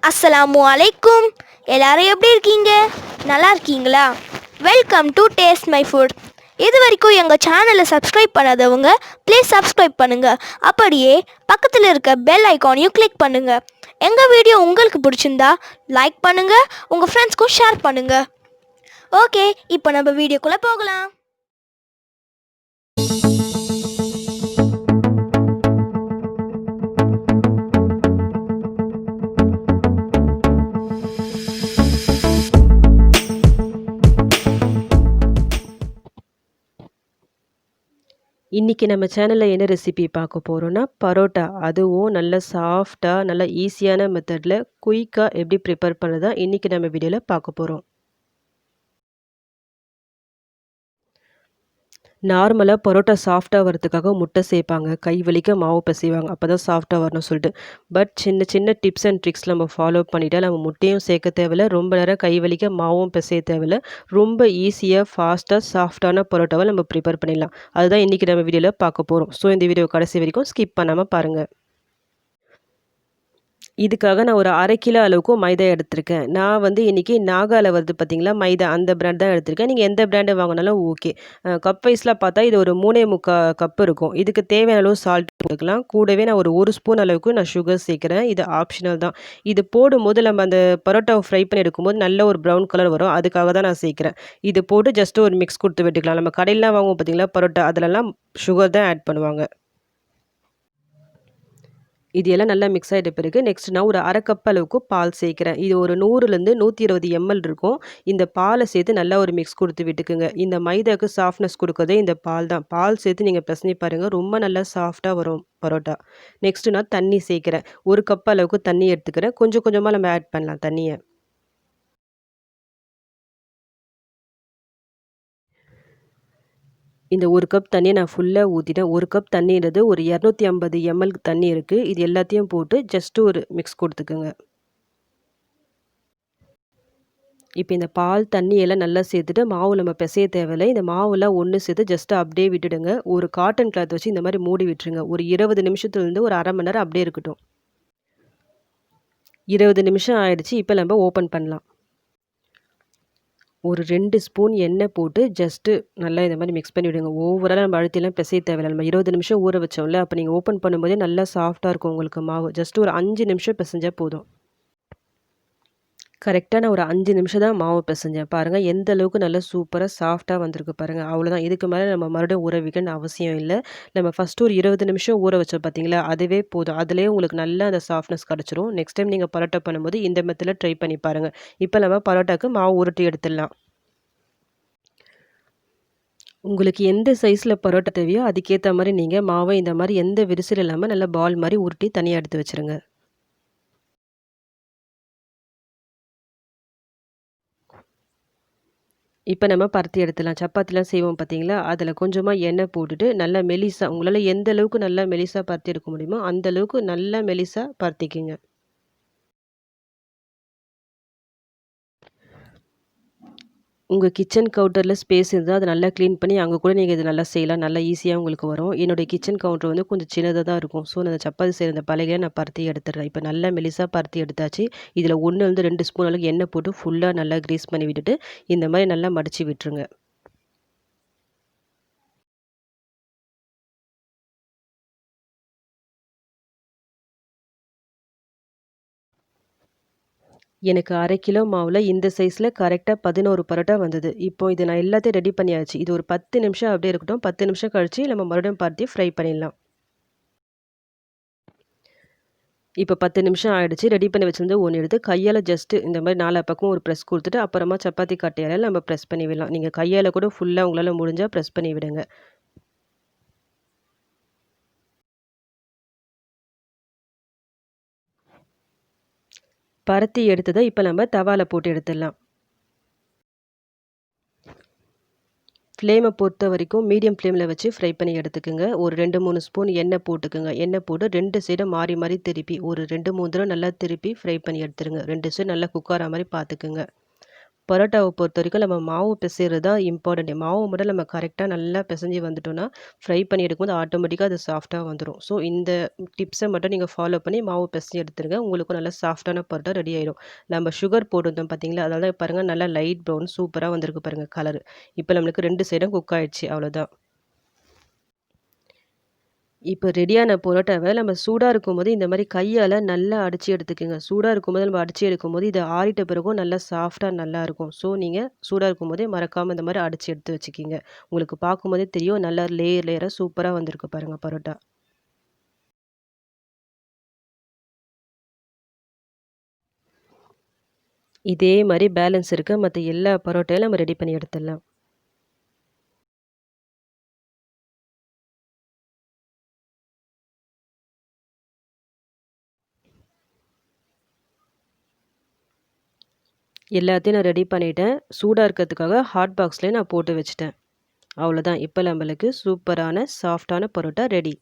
அஸ்ஸலாமு அலைக்கும். எல்லாரும் எப்படி இருக்கீங்க? நல்லா இருக்கீங்களா? Welcome to taste my foot. இது வரைக்கும் எங்கள் சேனலை சப்ஸ்கிரைப் பண்ணாதவங்க ப்ளீஸ் சப்ஸ்கிரைப் பண்ணுங்கள். அப்படியே பக்கத்தில் இருக்க பெல் ஐக்கானையும் கிளிக் பண்ணுங்கள். எங்கள் வீடியோ உங்களுக்கு பிடிச்சிருந்தா லைக் பண்ணுங்கள், உங்கள் ஃப்ரெண்ட்ஸ்க்கும் ஷேர் பண்ணுங்கள். ஓகே, இப்போ நம்ம வீடியோக்குள்ளே போகலாம். இன்றைக்கி நம்ம சேனலில் என்ன ரெசிபி பார்க்க போகிறோன்னா பரோட்டா. அதுவும் நல்ல சாஃப்டாக நல்ல ஈஸியான மெத்தடில் குயிக்காக எப்படி ப்ரிப்பேர் பண்ணுறதா இன்றைக்கி நம்ம வீடியோவில் பார்க்க போகிறோம். நார்மலாக பரோட்டா சாஃப்டாக வரதுக்காக முட்டை சேர்ப்பாங்க, கை வலிக்க மாவு பிசைவாங்க, அப்போ தான் சாஃப்டாக வரணும்னு சொல்லிட்டு. பட் சின்ன சின்ன டிப்ஸ் அண்ட் ட்ரிக்ஸ் நம்ம ஃபாலோ பண்ணிட்டா நம்ம முட்டையும் சேர்க்க தேவையில்ல, ரொம்ப நேரம் கை வலிக்க மாவும் பிசைய தேவையில்ல, ரொம்ப ஈஸியாக ஃபாஸ்ட்டாக சாஃப்டான பரோட்டாவை நம்ம ப்ரிப்பேர் பண்ணிடலாம். அதுதான் இன்றைக்கி நம்ம வீடியோவில் பார்க்க போகிறோம். ஸோ இந்த வீடியோ கடைசி வரைக்கும் ஸ்கிப் பண்ணாமல் பாருங்கள். இதுக்காக நான் ஒரு 1/2 கிலோ அளவுக்கு மைதா எடுத்திருக்கேன். நான் வந்து இன்றைக்கி நாகாவில் வருது பார்த்தீங்களா மைதா, அந்த பிராண்ட் தான் எடுத்திருக்கேன். நீங்கள் எந்த பிராண்டு வாங்கினாலும் ஓகே. கப் வைஸில் பார்த்தா இது ஒரு 3.25 கப் இருக்கும். இதுக்கு தேவையான அளவு சால்ட் போட்டுக்கலாம். கூடவே நான் ஒரு ஸ்பூன் அளவுக்கு நான் சுகர் சேர்க்குறேன். இது ஆப்ஷனல் தான். இது போடும்போது நம்ம அந்த பரோட்டாவை ஃப்ரை பண்ணி எடுக்கும்போது நல்ல ஒரு ப்ரௌன் கலர் வரும், அதுக்காக தான் நான் சேர்க்குறேன். இது போட்டு ஜஸ்ட்டு ஒரு மிக்ஸ் கொடுத்து விட்டுக்கலாம். நம்ம கடையிலாம் வாங்குவோம் பார்த்தீங்களா பரோட்டா, அதிலலாம் சுகர் தான் ஆட் பண்ணுவாங்க. இது எல்லாம் நல்லா மிக்ஸ் ஆகிட்ட பிறகு நெக்ஸ்ட் நான் ஒரு 1/2 கப் அளவுக்கு பால் சேர்க்குறேன். இது ஒரு 100லேருந்து 120 ml இருக்கும். இந்த பாலை சேர்த்து நல்லா ஒரு மிக்ஸ் கொடுத்து விட்டுக்குங்க. இந்த மைதாக்கு சாஃப்ட்னஸ் கொடுக்கறதே இந்த பால் தான். பால் சேர்த்து நீங்கள் பிசைஞ்சு பாருங்கள், ரொம்ப நல்லா சாஃப்டாக வரும் பரோட்டா. நெக்ஸ்ட்டு நான் தண்ணி சேர்க்குறேன். 1 கப் அளவுக்கு தண்ணி எடுத்துக்கிறேன். கொஞ்சம் கொஞ்சமாக நம்ம ஆட் பண்ணலாம் தண்ணியை. இந்த 1 கப் தண்ணியை நான் ஃபுல்லாக ஊற்றிட்டேன். 1 கப் தண்ணின்றது ஒரு 250 ml தண்ணி இருக்குது. இது எல்லாத்தையும் போட்டு ஜஸ்ட்டு ஒரு மிக்ஸ் கொடுத்துக்குங்க. இப்போ இந்த பால் தண்ணி எல்லாம் நல்லா சேர்த்துட்டு மாவு நம்ம பிசைய தேவையில்லை. இந்த மாவுலாம் ஒன்று சேர்த்து ஜஸ்ட்டு அப்படியே விட்டுடுங்க. ஒரு காட்டன் கிளாத் வச்சு இந்த மாதிரி மூடி விட்டுருங்க. ஒரு 20 நிமிஷத்துலேருந்து ஒரு 1/2 மணி நேரம் அப்படியே இருக்கட்டும். 20 நிமிஷம் ஆயிடுச்சு. இப்போ நம்ம ஓப்பன் பண்ணலாம். ஒரு 2 ஸ்பூன் எண்ணெய் போட்டு ஜஸ்ட்டு நல்லா இந்த மாதிரி மிக்ஸ் பண்ணி விடுங்க. ஓவராலாக நம்ம அழுத்திலாம் பிசைய தேவையில்ல. நம்ம 20 நிமிஷம் ஊற வச்சோம்ல, அப்போ நீங்கள் ஓப்பன் பண்ணும்போதே நல்லா சாஃப்டாக இருக்கும் உங்களுக்கு மாவு. ஜஸ்ட்டு ஒரு 5 நிமிஷம் பிசைஞ்சால் போதும். கரெக்டாக நான் ஒரு 5 நிமிஷம் தான் மாவு பிசைஞ்சேன். பாருங்கள் எந்த அளவுக்கு நல்லா சூப்பராக சாஃப்டாக வந்திருக்கு பாருங்கள். அவ்வளோதான். இதுக்கு மேலே நம்ம மறுபடியும் ஊற வைக்கணும்னு அவசியம் இல்லை. நம்ம ஃபஸ்ட்டு ஒரு 20 நிமிஷம் ஊற வச்சோம் பார்த்தீங்களா, அதுவே போதும். அதிலேயே உங்களுக்கு நல்லா அந்த சாஃப்ட்னஸ் கிடச்சிரும். நெக்ஸ்ட் டைம் நீங்கள் பரோட்டா பண்ணும்போது இந்த மெத்தடில் ட்ரை பண்ணி பாருங்கள். இப்போ நம்ம பரோட்டாக்கு மாவு உருட்டி எடுத்துடலாம். உங்களுக்கு எந்த சைஸில் பரோட்டா தேவையோ அதுக்கேற்ற மாதிரி நீங்கள் மாவை இந்த மாதிரி எந்த விரிசல் இல்லாமல் நல்லா பால் மாதிரி உருட்டி தனியாக எடுத்து வச்சுருங்க. இப்போ நம்ம பருத்தி எடுத்துடலாம். சப்பாத்திலாம் செய்வோம் பார்த்தீங்களா, அதில் கொஞ்சமாக எண்ணெய் போட்டுட்டு நல்லா மெலிசா, உங்களால் எந்த அளவுக்கு நல்லா மெலிசா பருத்தி எடுக்க முடியுமோ அந்த அளவுக்கு நல்லா மெலிசா பருத்திக்குங்க. உங்கள் கிச்சன் கவுண்டரில் ஸ்பேஸ் இருந்தால் அதை நல்லா க்ளீன் பண்ணி அங்கே கூட நீங்கள் இது நல்லா செய்யலாம். நல்லா ஈஸியாக உங்களுக்கு வரும். என்னுடைய கிச்சன் கவுண்டர் வந்து கொஞ்சம் சின்னதாக தான் இருக்கும். ஸோ நான் சப்பாத்தி செய்கிற இந்த பலகையை நான் பருத்தி எடுத்துடுறேன். இப்போ நல்லா மெலிசாக பருத்தி எடுத்தாச்சு. இதில் 1-2 ஸ்பூன் அளவுக்கு எண்ணெய் போட்டு ஃபுல்லாக நல்லா க்ரீஸ் பண்ணி விட்டுட்டு இந்த மாதிரி நல்லா மடித்து விட்டுருங்க. எனக்கு 1/2 கிலோ மாவில் இந்த சைஸில் கரெக்டாக 11 பரோட்டா வந்தது. இப்போ இது நான் எல்லாத்தையும் ரெடி பண்ணியாச்சு. இது ஒரு 10 நிமிஷம் அப்படியே இருக்கட்டும். 10 நிமிஷம் கழித்து நம்ம மறுபடியும் பருத்தி ஃப்ரை பண்ணிடலாம். இப்போ 10 நிமிஷம் ஆயிடுச்சு. ரெடி பண்ணி வச்சிருந்து ஒன்று எடுத்து கையால் ஜஸ்ட்டு இந்த மாதிரி 4 பக்கமும் ஒரு ப்ரெஸ் கொடுத்துட்டு அப்புறமா சப்பாத்தி கட்டையால் நம்ம ப்ரெஸ் பண்ணி விடலாம். நீங்கள் கையால் கூட ஃபுல்லாக உங்களால் முடிஞ்சால் ப்ரெஸ் பண்ணி விடுங்க. பருத்தி எடுத்ததை இப்போ நம்ம தவாவில் போட்டு எடுத்துடலாம். ஃப்ளேமை பொறுத்த வரைக்கும் மீடியம் ஃப்ளேமில் வச்சு ஃப்ரை பண்ணி எடுத்துக்கோங்க. ஒரு 2-3 ஸ்பூன் எண்ணெய் போட்டுக்குங்க. எண்ணெய் போட்டு 2 சைடும் மாறி மாறி திருப்பி ஒரு 2-3 தடவை நல்லா திருப்பி ஃப்ரை பண்ணி எடுத்துருங்க. 2 சைடு நல்லா குக் ஆகிற மாதிரி பார்த்துக்குங்க. பரோட்டாவை பொறுத்தவரைக்கும் நம்ம மாவு பிசைறது தான் இம்பார்ட்டன்ட். மாவு மட்டும் நம்ம கரெக்ட்டா நல்லா பிசைஞ்சு வந்துட்டோம்னா, ஃப்ரை பண்ணி எடுக்கும்போது ஆட்டோமேட்டிக்கா அது சாஃப்ட்டா வந்துரும். ஸோ இந்த டிப்ஸை மட்டும் நீங்க ஃபாலோ பண்ணி மாவு பிசைஞ்சு எடுத்துருங்க. உங்களுக்கும் நல்லா சாஃப்ட்டான பரோட்டா ரெடி ஆயிரும். நம்ம சுகர் போட்டிருந்தோம் பார்த்தீங்களா? அதனால தான் பாருங்க நல்லா லைட் ப்ரவுன் சூப்பரா வந்திருக்கு பாருங்க கலரு. இப்போ நம்மளுக்கு 2 சைடும் குக் ஆயிடுச்சு அவ்வளோதான். இப்போ ரெடியான பரோட்டாவ நம்ம சூடா இருக்கும்போது இந்த மாரி கையால நல்லா அடிச்சு எடுத்துக்கங்க. சூடா இருக்கும்போது நம்ம அடிச்சு எடுக்கும்போது, இது ஆறிட்ட பிறகும் நல்லா சாஃப்ட்டா நல்லாருக்கும். ஸோ நீங்க சூடா இருக்கும்போதே மறக்காம இந்த மாரி அடிச்சு எடுத்து வச்சுக்கிங்க. உங்களுக்கு பார்க்கும்போதே தெரியும் நல்லா லேயர் லேயரா சூப்பரா வந்திருக்கு பாருங்க பரோட்டா. இதே மாரி பேலன்ஸ் இருக்க மத்த எல்லா பரோட்டாவையும் நம்ம ரெடி பண்ணி எடுத்துடலாம். எல்லாத்தையும் நான் ரெடி பண்ணிட்டேன். சூடா இருக்கிறதுக்காக ஹாட் பாக்ஸ்லயே நான் போட்டு வச்சுட்டேன். அவ்வளோதான். இப்ப நம்மளுக்கு சூப்பரான சாஃப்ட்டான பரோட்டா ரெடி.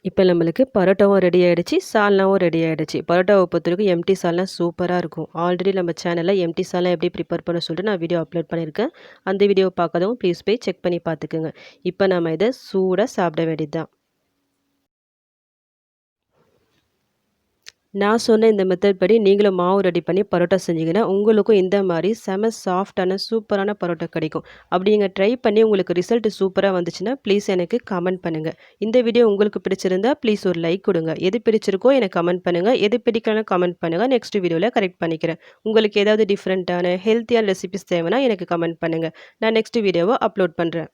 இப்போ நம்மளுக்கு பரோட்டாவும் ரெடி ஆயிடுச்சு, சால்னாவும் ரெடி ஆயிடுச்சு. பரோட்டாவை பொறுத்தவரைக்கும் எம்டி சால்னா சூப்பரா இருக்கும். ஆல்ரெடி நம்ம சேனல்ல எம்டி சால்னா எப்படி ப்ரிப்பேர் பண்ண சொல்லிட்டு நான் வீடியோ அப்லோட் பண்ணியிருக்கேன். அந்த வீடியோ பார்க்காதவங்க ப்ளீஸ் போய் செக் பண்ணி பார்த்துக்குங்க. இப்போ நம்ம இதை சூடா சாப்பிட வேண்டியது தான். நான் சொன்ன இந்த மெத்தட் படி நீங்களும் மாவு ரெடி பண்ணி பரோட்டா செஞ்சீங்கன்னா, உங்களுக்கும் இந்த மாரி செம சாஃப்ட்டான சூப்பரான பரோட்டா கிடைக்கும். அப்படி நீங்க ட்ரை பண்ணி உங்களுக்கு ரிசல்ட் சூப்பரா வந்துச்சுன்னா, ப்ளீஸ் எனக்கு கமெண்ட் பண்ணுங்க. இந்த வீடியோ உங்களுக்கு பிடிச்சிருந்தா ப்ளீஸ் ஒரு லைக் குடுங்க. எது பிடிச்சிருக்கோ எனக்கு கமெண்ட் பண்ணுங்க. எது பிடிக்கலனா கமெண்ட் பண்ணுங்க. நெக்ஸ்ட் வீடியோல கரெக்ட் பண்ணிக்கிறேன். உங்களுக்கு ஏதாவது டிஃபரண்டான ஹெல்த்தியான ரெசிபீஸ் தேவைன்னா எனக்கு கமெண்ட் பண்ணுங்க. நான் நெக்ஸ்ட் வீடியோவ அப்லோட் பண்றேன்.